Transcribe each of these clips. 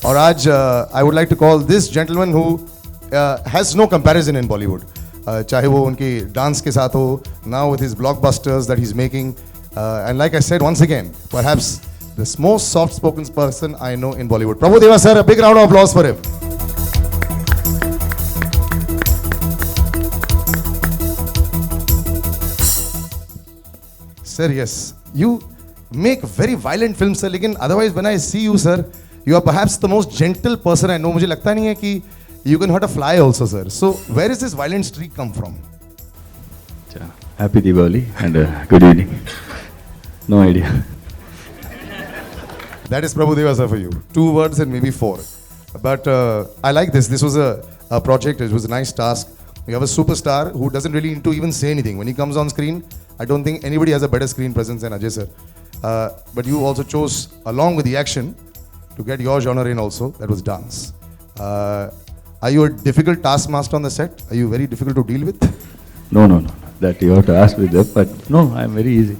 और आज I would like to call this gentleman who has no comparison in Bollywood. चाहे वो उनकी डांस के साथ हो, now with his blockbusters that he's making, and like I said once again, perhaps the most soft-spoken person I know in Bollywood. Prabhu Deva sir, a big round of applause for him. Sir, yes, you make very violent films, sir. लेकिन otherwise when I see you, sir, you are perhaps the most gentle person I know. मुझे लगता नहीं है कि you can hurt a fly also, sir. So where is this violent streak come from? Happy Diwali and good evening. No idea. That is Prabhu Deva sir for you. 2 words and maybe 4. But I like this. This was a project. It was a nice task. You have a superstar who doesn't really need to even say anything. When he comes on screen, I don't think anybody has a better screen presence than Ajay sir. But you also chose, along with the action, to get your genre in also. That was dance. Are you a difficult taskmaster on the set? Are you very difficult to deal with? No. That you have to ask with them, but no, I'm very easy.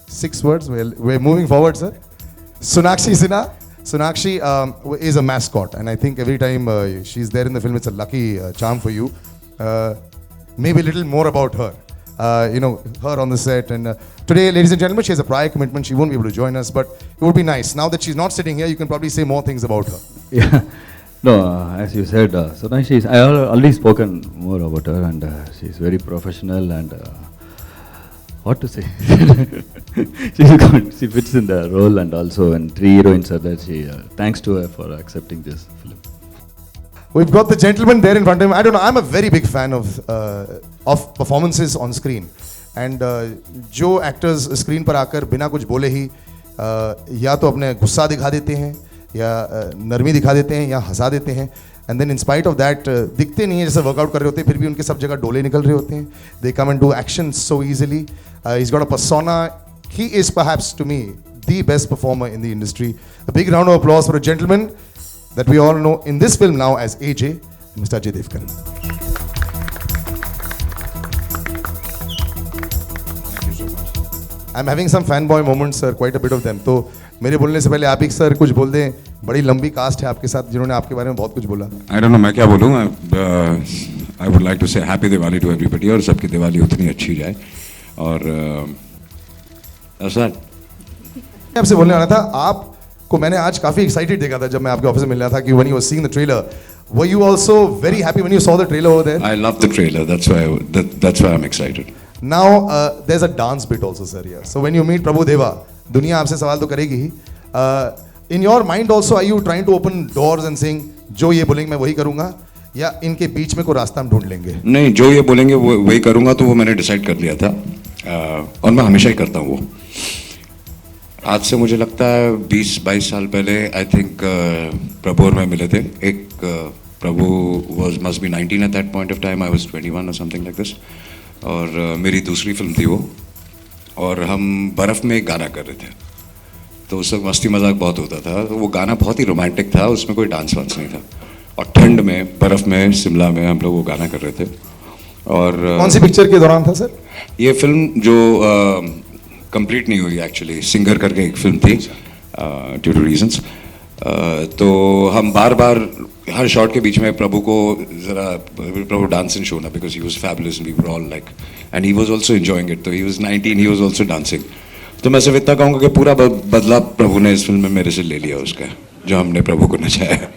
6 words. Well, we're moving forward, sir. Sonakshi Sinha. Sonakshi is a mascot, and I think every time she's there in the film, it's a lucky charm for you. Maybe a little more about her. Her on the set. And today, ladies and gentlemen, she has a prior commitment. She won't be able to join us, but it would be nice. Now that she's not sitting here, you can probably say more things about her. Yeah. No, as you said, Sonakshi, I already spoken more about her, and she's very professional and what to say? She's good. She fits in the role, and also when 3 heroines are there, she thanks to her for accepting this film. We've got the gentleman there in front of him. I don't know. I'm a very big fan of performances on screen, and जो actors screen पर आकर बिना कुछ बोले ही या तो अपने गुस्सा दिखा देते हैं, या नरमी दिखा देते हैं, या हंसा देते हैं, and then in spite of that दिखते नहीं है जैसे वर्कआउट कर रहे होते हैं, फिर भी उनके सब जगह डोले निकल रहे होते हैं. They come and do actions so easily. He's got a persona. He is perhaps to me the best performer in the industry. A big round of applause for a gentleman that we all know in this film now as AJ, Mr. Ajay Devgan. Thank you so much. I'm having some fanboy moments, sir, quite a bit of them. तो मेरे बोलने से पहले आप ही sir कुछ बोल दें. बड़ी लंबी कास्ट है आपके साथ जिन्होंने आपके बारे में बहुत कुछ बोला. I don't know मैं क्या बोलूँ. I would like to say happy Diwali to everybody और सबकी दिवाली उतनी अच्छी जाए. और सर आपसे बोलने वाला था, आपको मैंने आज काफी एक्साइटेड देखा था जब मैं आपके ऑफिस में मिल रहा था कि when you were seeing the trailer, were you also very happy when you saw the trailer over there? I love the trailer. That's why I'm excited. Now there's a dance bit also, sir, here. So when you meet Prabhu Deva, दुनिया आपसे सवाल तो करेगी ही. In your mind also, are you trying to open doors and saying जो ये बोलेंगे मैं वही करूँगा, या इनके बीच में कोई रास्ता हम ढूंढ लेंगे? नहीं, जो ये बोलेंगे वो वही करूँगा, तो वो मैंने डिसाइड कर लिया था और मैं हमेशा ही करता हूँ वो. आज से मुझे लगता है 20-22 साल पहले आई थिंक प्रभु और मैं मिले थे. एक Prabhu must be 19 at that point of time. I was 21 और समथिंग लाइक दिस. और मेरी दूसरी फिल्म थी वो, और हम बर्फ़ में एक गाना कर रहे थे. तो उस वक्त मस्ती मजाक बहुत होता था. तो वो गाना बहुत ही रोमांटिक था, उसमें कोई डांस वांस नहीं था. और ठंड में बर्फ़ में शिमला में हम लोग वो गाना कर रहे थे. और कौन सी पिक्चर के दौरान था सर? ये फिल्म जो कंप्लीट नहीं हुई एक्चुअली, सिंगर करके एक फिल्म थी ड्यू टू रीजंस. तो हम बार बार हर शॉट के बीच में प्रभु को ज़रा प्रभु डांस एंड शो ना, because he was fabulous and we were all like, and he was also enjoying it. तो he was 19, he was also dancing. तो मैं सिर्फ इतना कहूँगा कि पूरा बदला प्रभु ने इस फिल्म में मेरे से ले लिया उसका, जो हमने प्रभु को नचाया.